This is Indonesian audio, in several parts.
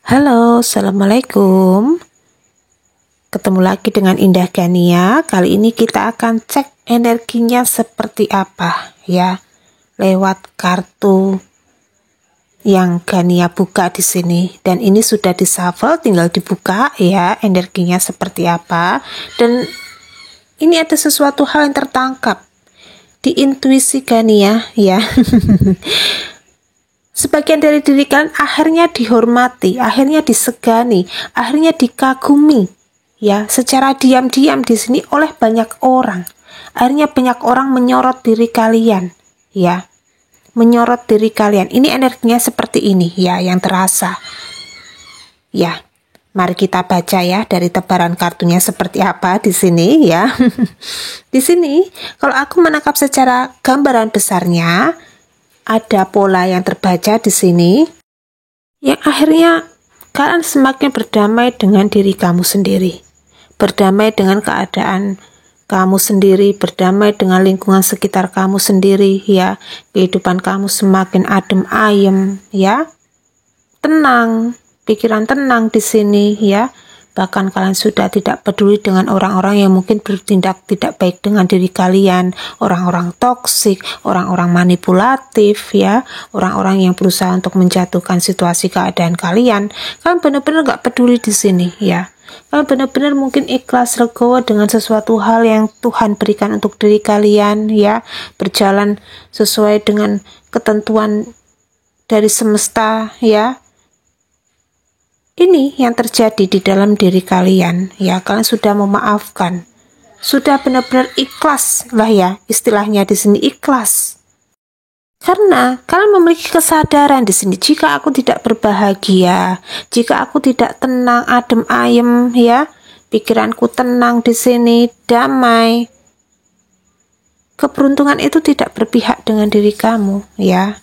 Halo, Assalamualaikum. Ketemu lagi dengan Indah Gania. Kali ini kita akan cek energinya seperti apa ya, lewat kartu yang Gania buka di sini. Dan ini sudah di-shuffle, tinggal dibuka ya, energinya seperti apa. Dan ini ada sesuatu hal yang tertangkap di intuisi Gania ya. Sebagian dari diri kalian akhirnya dihormati, akhirnya disegani, akhirnya dikagumi, ya, secara diam-diam di sini oleh banyak orang. Akhirnya banyak orang menyorot diri kalian, ya, menyorot diri kalian. Ini energinya seperti ini, ya, yang terasa. Ya, mari kita baca ya dari tebaran kartunya seperti apa di sini, ya. Di sini, kalau aku menangkap secara gambaran besarnya, ada pola yang terbaca di sini yang akhirnya kalian semakin berdamai dengan diri kamu sendiri, berdamai dengan keadaan kamu sendiri, berdamai dengan lingkungan sekitar kamu sendiri ya. Kehidupan kamu semakin adem ayem ya, tenang, pikiran tenang di sini ya. Bahkan kalian sudah tidak peduli dengan orang-orang yang mungkin bertindak tidak baik dengan diri kalian, orang-orang toksik, orang-orang manipulatif ya, orang-orang yang berusaha untuk menjatuhkan situasi keadaan kalian. Kalian benar-benar gak peduli di sini ya. Kalian benar-benar mungkin ikhlas legowo dengan sesuatu hal yang Tuhan berikan untuk diri kalian ya, berjalan sesuai dengan ketentuan dari semesta ya. Ini yang terjadi di dalam diri kalian ya, kalian sudah memaafkan, sudah benar-benar ikhlas lah ya, istilahnya di sini ikhlas. Karena kalian memiliki kesadaran di sini, jika aku tidak berbahagia, jika aku tidak tenang, adem ayem ya, pikiranku tenang di sini, damai, keberuntungan itu tidak berpihak dengan diri kamu ya.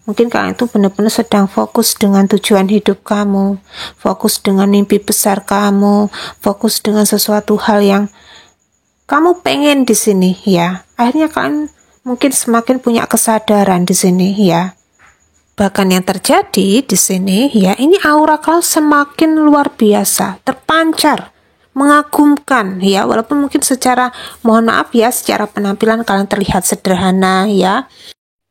Mungkin kalian itu benar-benar sedang fokus dengan tujuan hidup kamu, fokus dengan mimpi besar kamu, fokus dengan sesuatu hal yang kamu pengen di sini ya. Akhirnya kalian mungkin semakin punya kesadaran di sini ya. Bahkan yang terjadi di sini ya, ini aura kalian semakin luar biasa, terpancar, mengagumkan ya. Walaupun mungkin secara, mohon maaf ya, secara penampilan kalian terlihat sederhana ya,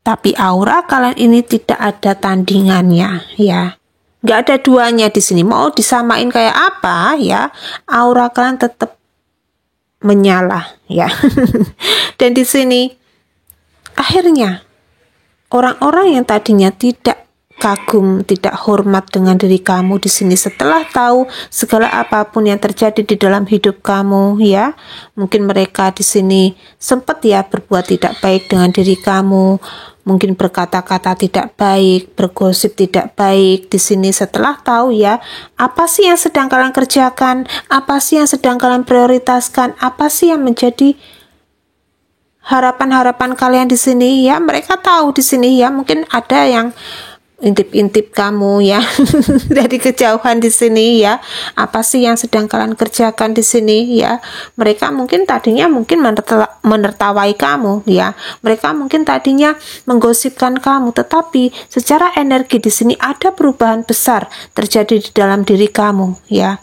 tapi aura kalian ini tidak ada tandingannya ya. Nggak ada duanya di sini. Mau disamain kayak apa ya, aura kalian tetap menyala ya. Dan di sini akhirnya orang-orang yang tadinya tidak kagum, tidak hormat dengan diri kamu di sini, setelah tahu segala apapun yang terjadi di dalam hidup kamu ya, mungkin mereka di sini sempat ya berbuat tidak baik dengan diri kamu, mungkin berkata-kata tidak baik, bergosip tidak baik di sini. Setelah tahu ya, apa sih yang sedang kalian kerjakan, apa sih yang sedang kalian prioritaskan, apa sih yang menjadi harapan-harapan kalian di sini ya, mereka tahu di sini ya. Mungkin ada yang intip-intip kamu ya dari kejauhan di sini ya, apa sih yang sedang kalian kerjakan di sini ya. Mereka mungkin tadinya mungkin menertawai kamu ya, mereka mungkin tadinya menggosipkan kamu, tetapi secara energi di sini ada perubahan besar terjadi di dalam diri kamu ya.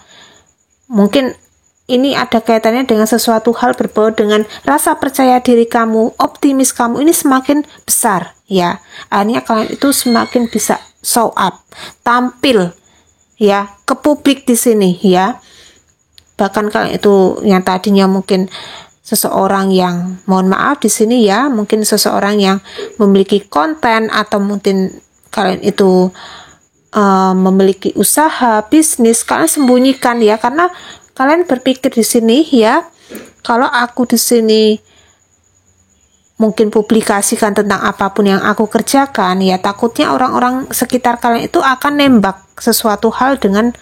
Mungkin ini ada kaitannya dengan sesuatu hal berbau dengan rasa percaya diri kamu, optimis kamu ini semakin besar ya. Akhirnya kalian itu semakin bisa show up, tampil ya ke publik di sini ya. Bahkan kalian itu yang tadinya mungkin seseorang yang, mohon maaf di sini ya, mungkin seseorang yang memiliki konten, atau mungkin kalian itu memiliki usaha, bisnis, kalian sembunyikan ya, karena kalian berpikir di sini ya, kalau aku di sini mungkin publikasikan tentang apapun yang aku kerjakan ya, takutnya orang-orang sekitar kalian itu akan nembak sesuatu hal dengan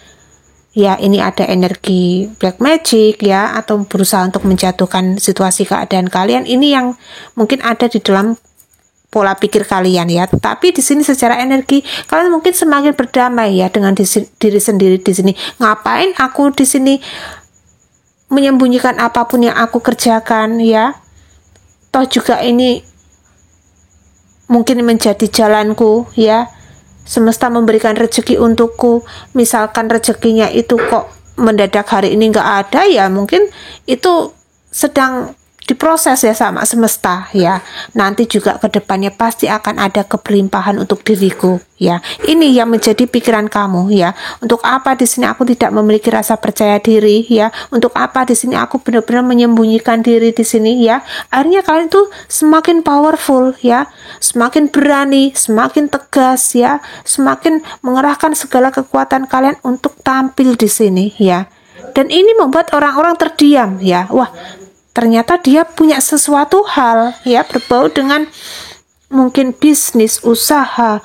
ya, ini ada energi black magic ya, atau berusaha untuk menjatuhkan situasi keadaan kalian. Ini yang mungkin ada di dalam pola pikir kalian ya. Tapi di sini secara energi kalian mungkin semakin berdamai ya dengan diri sendiri di sini. Ngapain aku di sini menyembunyikan apapun yang aku kerjakan ya? Toh juga ini mungkin menjadi jalanku ya. semesta memberikan rezeki untukku, misalkan rezekinya itu kok mendadak hari ini nggak ada, ya mungkin itu sedang diproses ya sama semesta ya. Nanti juga ke depannya pasti akan ada keberlimpahan untuk diriku ya. Ini yang menjadi pikiran kamu ya. Untuk apa di sini aku tidak memiliki rasa percaya diri ya? Untuk apa di sini aku benar-benar menyembunyikan diri di sini ya? Akhirnya kalian itu semakin powerful ya, semakin berani, semakin tegas ya, semakin mengerahkan segala kekuatan kalian untuk tampil di sini ya. Dan ini membuat orang-orang terdiam ya. Wah, ternyata dia punya sesuatu hal ya, berbau dengan mungkin bisnis, usaha,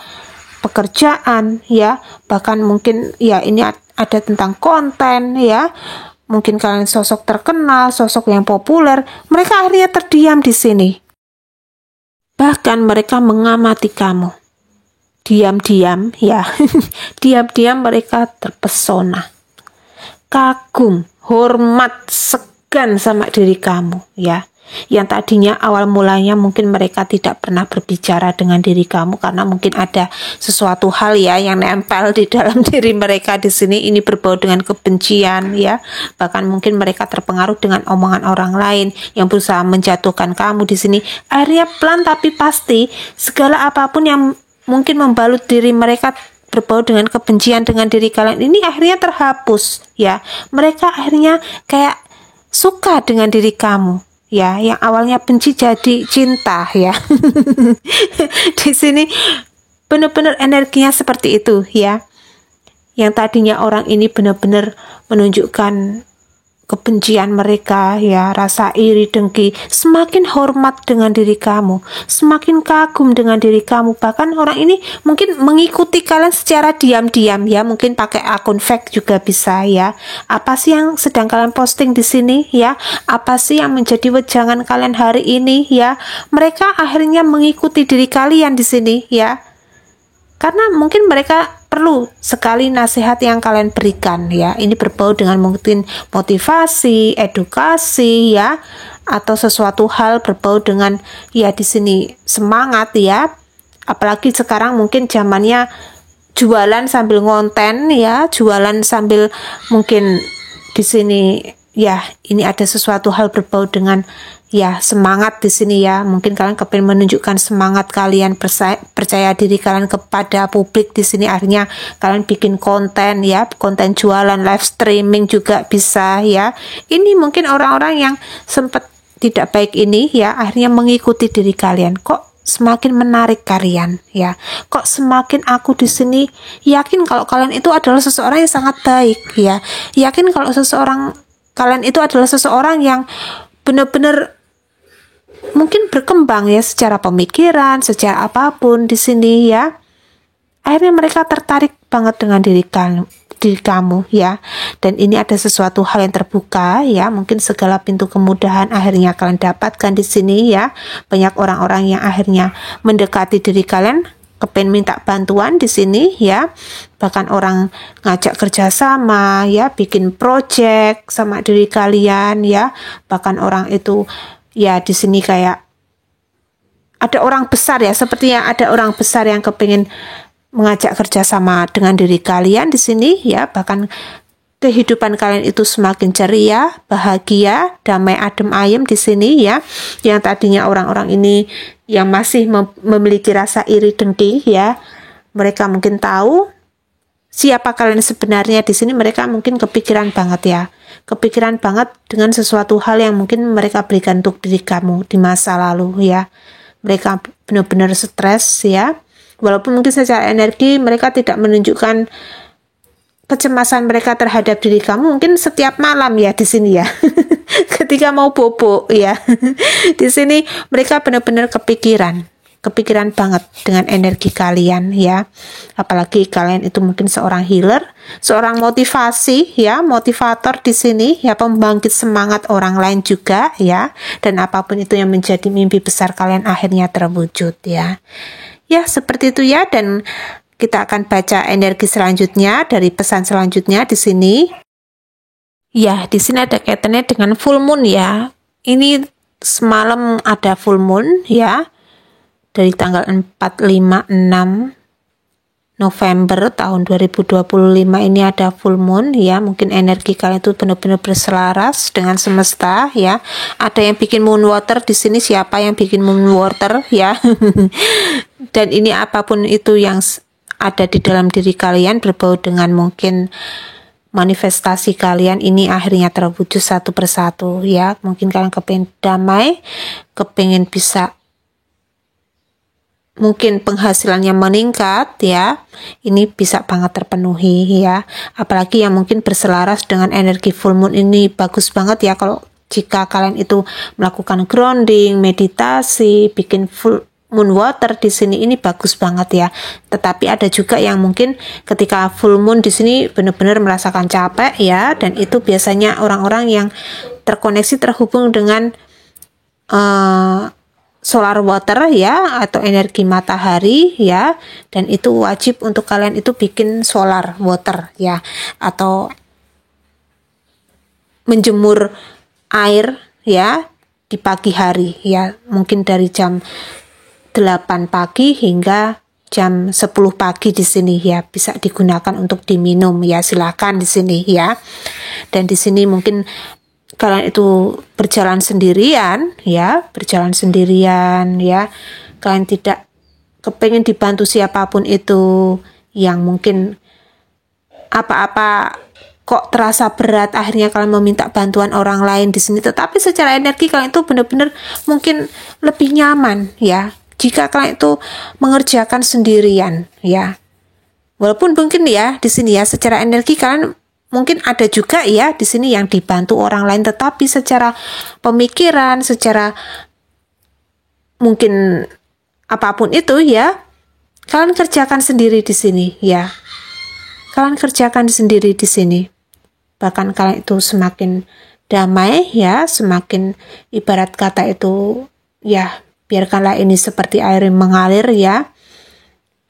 pekerjaan ya, bahkan mungkin ya ini ada tentang konten ya. Mungkin kalian sosok terkenal, sosok yang populer, mereka akhirnya terdiam di sini. Bahkan mereka mengamati kamu. Diam-diam ya. Diam-diam mereka terpesona. Kagum, hormat, segan sama diri kamu ya. Yang tadinya awal mulanya mungkin mereka tidak pernah berbicara dengan diri kamu karena mungkin ada sesuatu hal ya yang nempel di dalam diri mereka di sini. Ini berbau dengan kebencian ya. Bahkan mungkin mereka terpengaruh dengan omongan orang lain yang berusaha menjatuhkan kamu di sini. Akhirnya pelan tapi pasti segala apapun yang mungkin membalut diri mereka berbau dengan kebencian dengan diri kalian ini akhirnya terhapus ya. Mereka akhirnya kayak suka dengan diri kamu ya, yang awalnya benci jadi cinta ya. Di sini benar-benar energinya seperti itu ya. Yang tadinya orang ini benar-benar menunjukkan kebencian mereka ya, rasa iri dengki, semakin hormat dengan diri kamu, semakin kagum dengan diri kamu. Bahkan orang ini mungkin mengikuti kalian secara diam-diam ya, mungkin pakai akun fake juga bisa ya. Apa sih yang sedang kalian posting di sini ya? Apa sih yang menjadi wejangan kalian hari ini ya? Mereka akhirnya mengikuti diri kalian di sini ya. Karena mungkin mereka perlu sekali nasihat yang kalian berikan ya. Ini berbau dengan mungkin motivasi, edukasi ya, atau sesuatu hal berbau dengan ya di sini semangat ya. Apalagi sekarang mungkin zamannya jualan sambil ngonten ya, jualan sambil mungkin di sini ya, ini ada sesuatu hal berbau dengan ya semangat di sini ya. Mungkin kalian kepingin menunjukkan semangat kalian, percaya diri kalian kepada publik di sini. Akhirnya kalian bikin konten ya, konten jualan, live streaming juga bisa ya. Ini mungkin orang-orang yang sempat tidak baik ini ya, akhirnya mengikuti diri kalian. Kok semakin menarik kalian ya? Kok semakin aku di sini yakin kalau kalian itu adalah seseorang yang sangat baik ya. Yakin kalau kalian itu adalah seseorang yang benar-benar mungkin berkembang ya secara pemikiran, secara apapun di sini ya. Akhirnya mereka tertarik banget dengan diri kamu ya. Dan ini ada sesuatu hal yang terbuka ya, mungkin segala pintu kemudahan akhirnya kalian dapatkan di sini ya. Banyak orang-orang yang akhirnya mendekati diri kalian, kepengen minta bantuan di sini ya. Bahkan orang ngajak kerjasama ya, bikin project sama diri kalian ya. Bahkan orang itu ya di sini kayak ada orang besar ya, sepertinya ada orang besar yang kepingin mengajak kerjasama dengan diri kalian di sini ya. Bahkan kehidupan kalian itu semakin ceria, bahagia, damai, adem ayem di sini ya. Yang tadinya orang-orang ini yang masih memiliki rasa iri dengki ya, mereka mungkin tahu siapa kalian sebenarnya di sini. Mereka mungkin kepikiran banget ya, kepikiran banget dengan sesuatu hal yang mungkin mereka berikan untuk diri kamu di masa lalu ya. Mereka benar-benar stres ya, walaupun mungkin secara energi mereka tidak menunjukkan kecemasan mereka terhadap diri kamu mungkin setiap malam ya di sini ya. Ketika mau bobo ya. Di sini mereka benar-benar kepikiran banget dengan energi kalian ya. Apalagi kalian itu mungkin seorang healer, seorang motivasi ya, motivator di sini ya, pembangkit semangat orang lain juga ya. Dan apapun itu yang menjadi mimpi besar kalian akhirnya terwujud ya. Ya seperti itu ya. Dan kita akan baca energi selanjutnya dari pesan selanjutnya di sini. Ya, di sini ada kaitannya dengan full moon ya. Ini semalam ada full moon ya. Dari tanggal 4, 5, 6 November tahun 2025 ini ada full moon ya, mungkin energi kalian itu benar-benar berselaras dengan semesta ya. Ada yang bikin moon water di sini, siapa yang bikin moon water ya? Dan ini apapun itu yang ada di dalam diri kalian berbau dengan mungkin manifestasi kalian ini akhirnya terwujud satu persatu ya. Mungkin kalian kepengen damai, kepengen bisa mungkin penghasilannya meningkat ya, ini bisa banget terpenuhi ya. Apalagi yang mungkin berselaras dengan energi full moon ini bagus banget ya, kalau jika kalian itu melakukan grounding, meditasi, bikin full moon water di sini, ini bagus banget ya. Tetapi ada juga yang mungkin ketika full moon di sini benar-benar merasakan capek ya, dan itu biasanya orang-orang yang terkoneksi terhubung dengan solar water ya, atau energi matahari ya, dan itu wajib untuk kalian itu bikin solar water ya, atau menjemur air ya di pagi hari ya, mungkin dari jam 8 pagi hingga jam 10 pagi di sini ya, bisa digunakan untuk diminum ya, silakan di sini ya. Dan di sini mungkin kalian itu berjalan sendirian ya, kalian tidak kepengen dibantu siapapun itu, yang mungkin apa-apa kok terasa berat, akhirnya kalian meminta bantuan orang lain di sini. Tetapi secara energi kalian itu benar-benar mungkin lebih nyaman ya jika kalian itu mengerjakan sendirian ya. Walaupun mungkin ya di sini ya secara energi kalian mungkin ada juga ya di sini yang dibantu orang lain, tetapi secara pemikiran, secara mungkin apapun itu ya, kalian kerjakan sendiri di sini ya. Kalian kerjakan sendiri di sini. Bahkan kalian itu semakin damai ya, semakin ibarat kata itu ya, biarkanlah ini seperti air yang mengalir ya.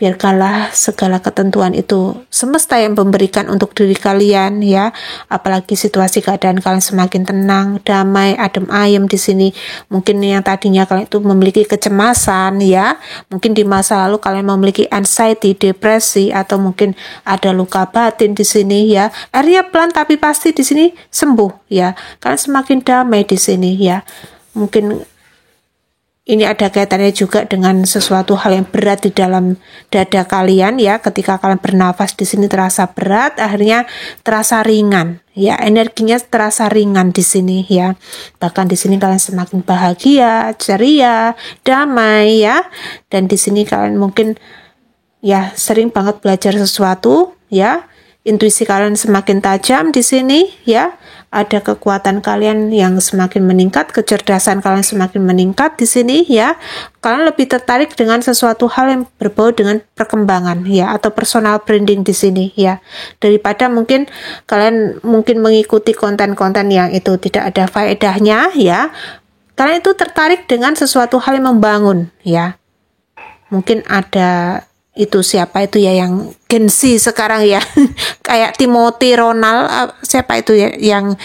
Biarkanlah segala ketentuan itu semesta yang memberikan untuk diri kalian ya. Apalagi situasi keadaan kalian semakin tenang, damai, adem ayem di sini. Mungkin yang tadinya kalian itu memiliki kecemasan ya, mungkin di masa lalu kalian memiliki anxiety, depresi, atau mungkin ada luka batin di sini ya. Akhirnya pelan tapi pasti di sini sembuh ya. Kalian semakin damai di sini ya. Mungkin ini ada kaitannya juga dengan sesuatu hal yang berat di dalam dada kalian ya. Ketika kalian bernafas di sini terasa berat, akhirnya terasa ringan ya. Energinya terasa ringan di sini ya. Bahkan di sini kalian semakin bahagia, ceria, damai ya. Dan di sini kalian mungkin ya sering banget belajar sesuatu ya. Intuisi kalian semakin tajam di sini ya. Ada kekuatan kalian yang semakin meningkat, kecerdasan kalian semakin meningkat di sini ya. Kalian lebih tertarik dengan sesuatu hal yang berbau dengan perkembangan ya, atau personal branding di sini ya. Daripada mungkin kalian mengikuti konten-konten yang itu tidak ada faedahnya ya. Kalian itu tertarik dengan sesuatu hal yang membangun ya. Mungkin ada itu siapa itu ya yang Gen Z sekarang ya, kayak Timothy Ronald, siapa itu ya yang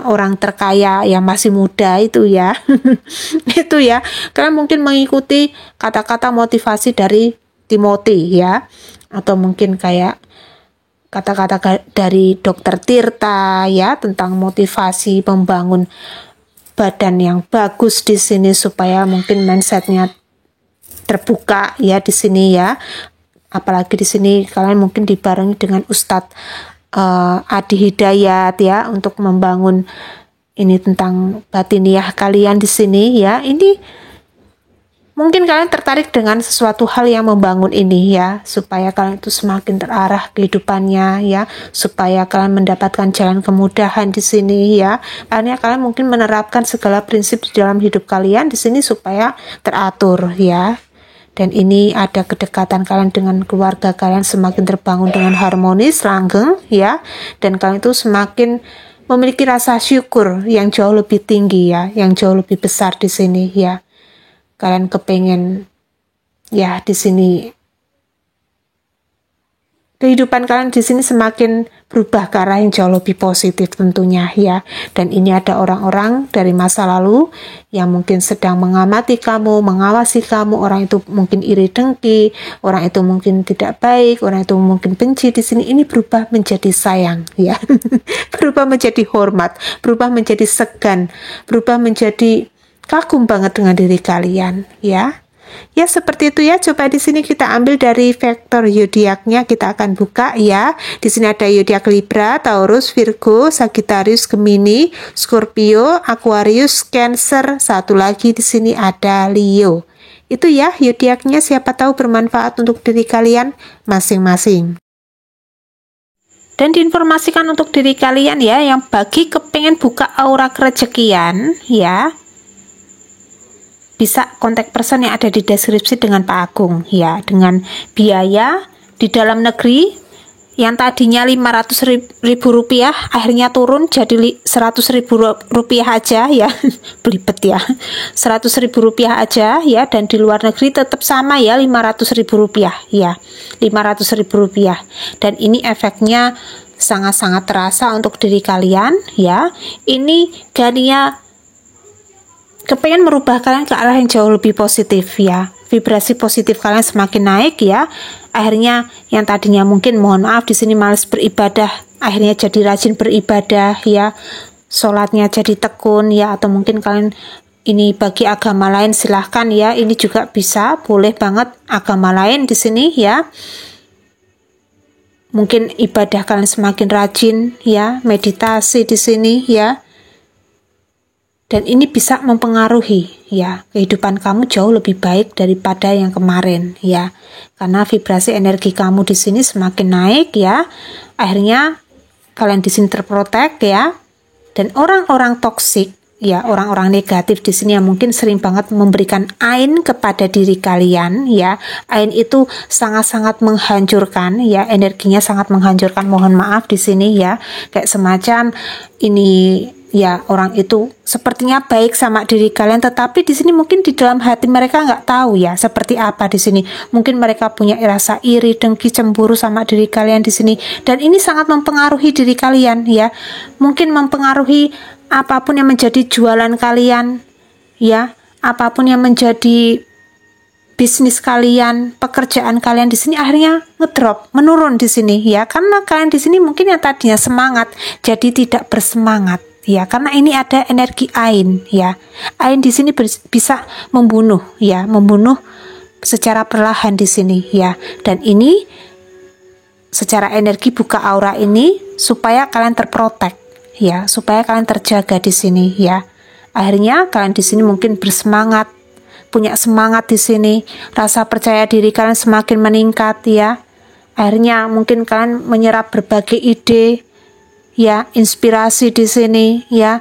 orang terkaya yang masih muda itu ya. Itu ya, kalian mungkin mengikuti kata-kata motivasi dari Timothy ya, atau mungkin kayak kata-kata dari Dr. Tirta ya, tentang motivasi membangun badan yang bagus di sini supaya mungkin mindsetnya terbuka ya di sini ya. Apalagi di sini kalian mungkin dibarengi dengan Ustadz Adi Hidayat ya, untuk membangun ini tentang batiniah kalian di sini ya. Ini mungkin kalian tertarik dengan sesuatu hal yang membangun ini ya, supaya kalian itu semakin terarah kehidupannya ya, supaya kalian mendapatkan jalan kemudahan di sini ya. Akhirnya kalian mungkin menerapkan segala prinsip di dalam hidup kalian di sini supaya teratur ya. Dan ini ada kedekatan kalian dengan keluarga kalian semakin terbangun dengan harmonis, langgeng ya. Dan kalian itu semakin memiliki rasa syukur yang jauh lebih tinggi ya, yang jauh lebih besar di sini ya. Kalian kepengen ya di sini kehidupan kalian di sini semakin berubah ke arah yang jauh lebih positif tentunya ya. Dan ini ada orang-orang dari masa lalu yang mungkin sedang mengamati kamu, mengawasi kamu. Orang itu mungkin iri dengki, orang itu mungkin tidak baik, orang itu mungkin benci. Di sini ini berubah menjadi sayang ya. Berubah menjadi hormat, berubah menjadi segan, berubah menjadi kagum banget dengan diri kalian ya. Ya seperti itu ya. Coba di sini kita ambil dari vektor zodiaknya, kita akan buka ya. Di sini ada zodiak Libra, Taurus, Virgo, Sagittarius, Gemini, Scorpio, Aquarius, Cancer. Satu lagi di sini ada Leo. Itu ya zodiaknya, siapa tahu bermanfaat untuk diri kalian masing-masing. Dan diinformasikan untuk diri kalian ya, yang bagi kepengen buka aura kerezekian ya, bisa kontak person yang ada di deskripsi dengan Pak Agung ya, dengan biaya di dalam negeri yang tadinya 500.000 rupiah akhirnya turun jadi 100.000 rupiah aja ya. Belibet ya, 100.000 rupiah aja ya. Dan di luar negeri tetap sama ya, 500.000 rupiah ya, 500.000 rupiah. Dan ini efeknya sangat-sangat terasa untuk diri kalian ya. Ini Gania kepengen merubah kalian ke arah yang jauh lebih positif ya. Vibrasi positif kalian semakin naik ya. Akhirnya yang tadinya mungkin mohon maaf di sini malas beribadah, akhirnya jadi rajin beribadah ya. Sholatnya jadi tekun ya. Atau mungkin kalian ini bagi agama lain silahkan ya. Ini juga bisa, boleh banget agama lain di sini ya. Mungkin ibadah kalian semakin rajin ya, meditasi di sini ya. Dan ini bisa mempengaruhi ya kehidupan kamu jauh lebih baik daripada yang kemarin ya. Karena vibrasi energi kamu di sini semakin naik ya. Akhirnya kalian di sini terprotek ya. Dan orang-orang toksik ya, orang-orang negatif di sini yang mungkin sering banget memberikan ain kepada diri kalian ya. Ain itu sangat-sangat menghancurkan ya, energinya sangat menghancurkan. Mohon maaf di sini ya. Kayak semacam ini ya, orang itu sepertinya baik sama diri kalian, tetapi di sini mungkin di dalam hati mereka nggak tahu ya seperti apa di sini. Mungkin mereka punya rasa iri, dengki, cemburu sama diri kalian di sini, dan ini sangat mempengaruhi diri kalian ya. Mungkin mempengaruhi apapun yang menjadi jualan kalian ya, apapun yang menjadi bisnis kalian, pekerjaan kalian di sini akhirnya ngedrop, menurun di sini ya. Karena kalian di sini mungkin yang tadinya semangat jadi tidak bersemangat. Ya, karena ini ada energi ain ya. Ain di sini bisa membunuh ya, membunuh secara perlahan di sini ya. Dan ini secara energi buka aura ini supaya kalian terprotek ya, supaya kalian terjaga di sini ya. Akhirnya kalian di sini mungkin bersemangat, punya semangat di sini, rasa percaya diri kalian semakin meningkat ya. Akhirnya mungkin kalian menyerap berbagai ide ya, inspirasi di sini ya,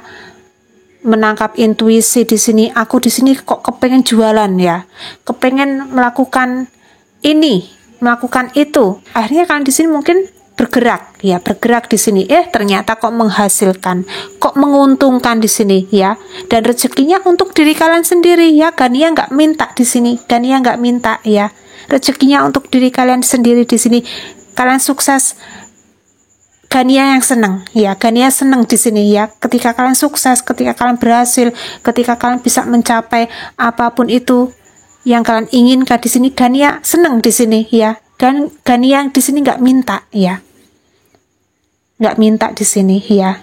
menangkap intuisi di sini. Aku di sini kok kepengen jualan ya, kepengen melakukan ini, melakukan itu. Akhirnya kalian di sini mungkin bergerak ya, bergerak di sini. Ternyata kok menghasilkan, kok menguntungkan di sini ya. Dan rezekinya untuk diri kalian sendiri ya. Gania nggak minta di sini, Gania nggak minta ya. Rezekinya untuk diri kalian sendiri di sini. Kalian sukses, Gania yang senang ya, Gania senang di sini ya. Ketika kalian sukses, ketika kalian berhasil, ketika kalian bisa mencapai apapun itu yang kalian inginkan di sini, Gania senang di sini ya. Gania di sini nggak minta ya, nggak minta di sini ya.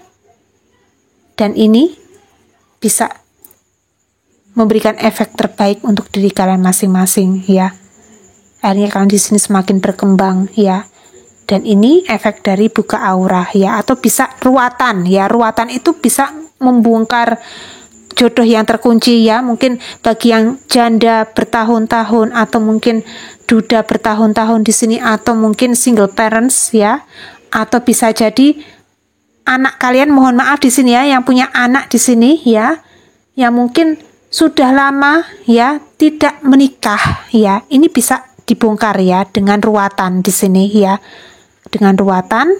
Dan ini bisa memberikan efek terbaik untuk diri kalian masing-masing ya. Akhirnya kalian di sini semakin berkembang ya. Dan ini efek dari buka aura ya, atau bisa ruatan ya. Ruatan itu bisa membongkar jodoh yang terkunci ya. Mungkin bagi yang janda bertahun-tahun, atau mungkin duda bertahun-tahun di sini, atau mungkin single parents ya, atau bisa jadi anak kalian, mohon maaf di sini ya, yang punya anak di sini ya, yang mungkin sudah lama ya tidak menikah ya. Ini bisa dibongkar ya dengan ruatan di sini ya. Dengan ruatan,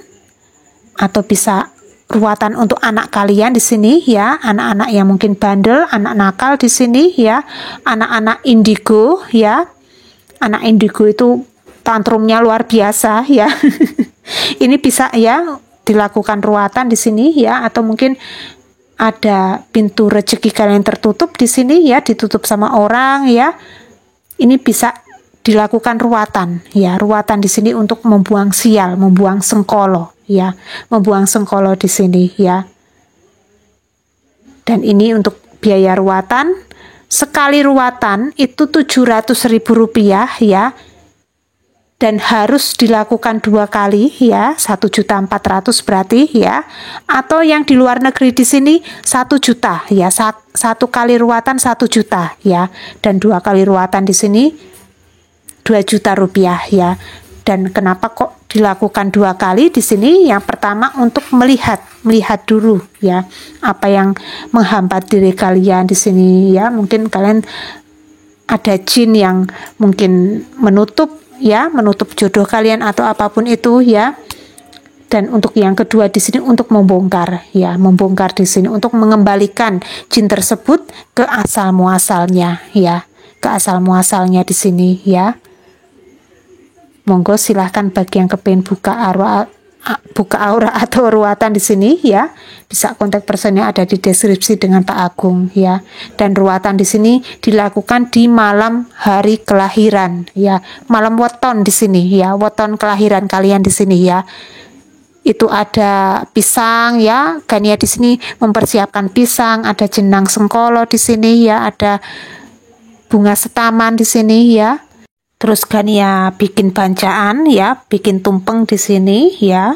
atau bisa ruatan untuk anak kalian di sini ya, anak-anak yang mungkin bandel, anak nakal di sini ya, anak-anak indigo ya. Anak indigo itu tantrumnya luar biasa ya. Ini bisa ya dilakukan ruatan di sini ya, atau mungkin ada pintu rezeki kalian tertutup di sini ya, ditutup sama orang ya. Ini bisa dilakukan ruatan ya, ruatan di sini untuk membuang sial, membuang sengkolo ya, membuang sengkolo di sini ya. Dan ini untuk biaya ruatan, sekali ruatan itu Rp700.000 ya, dan harus dilakukan 2 kali ya, 1.400.000 berarti ya, atau yang di luar negeri di sini 1 juta ya, satu kali ruatan 1 juta ya, dan 2 kali ruatan di sini 2 juta rupiah ya. Dan kenapa kok dilakukan 2 kali di sini? Yang pertama untuk melihat dulu ya, apa yang menghambat diri kalian di sini ya. Mungkin kalian ada jin yang mungkin menutup jodoh kalian atau apapun itu ya. Dan untuk yang kedua di sini untuk membongkar ya, membongkar di sini untuk mengembalikan jin tersebut ke asal muasalnya ya, ke asal muasalnya di sini ya. Monggo silahkan bagi yang kepengen buka aura atau ruatan di sini ya, bisa kontak personnya ada di deskripsi dengan Pak Agung ya. Dan ruatan di sini dilakukan di malam hari kelahiran ya, malam weton di sini ya, weton kelahiran kalian di sini ya. Itu ada pisang ya, Gania di sini mempersiapkan pisang, ada jenang sengkolo di sini ya, ada bunga setaman di sini ya. Terus Gania bikin bancaan ya, bikin tumpeng di sini ya.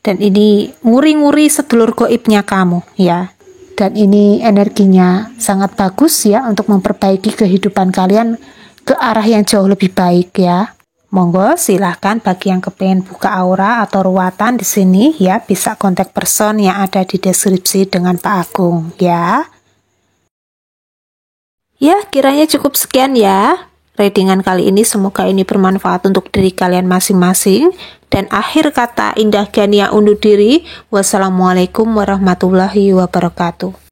Dan ini nguri-nguri sedulur goibnya kamu ya. Dan ini energinya sangat bagus ya untuk memperbaiki kehidupan kalian ke arah yang jauh lebih baik ya. Monggo silahkan bagi yang kepengen buka aura atau ruatan di sini ya, bisa kontak person yang ada di deskripsi dengan Pak Agung ya. Ya, kiranya cukup sekian ya readingan kali ini. Semoga ini bermanfaat untuk diri kalian masing-masing. Dan akhir kata Indah Gania undur diri. Wassalamualaikum warahmatullahi wabarakatuh.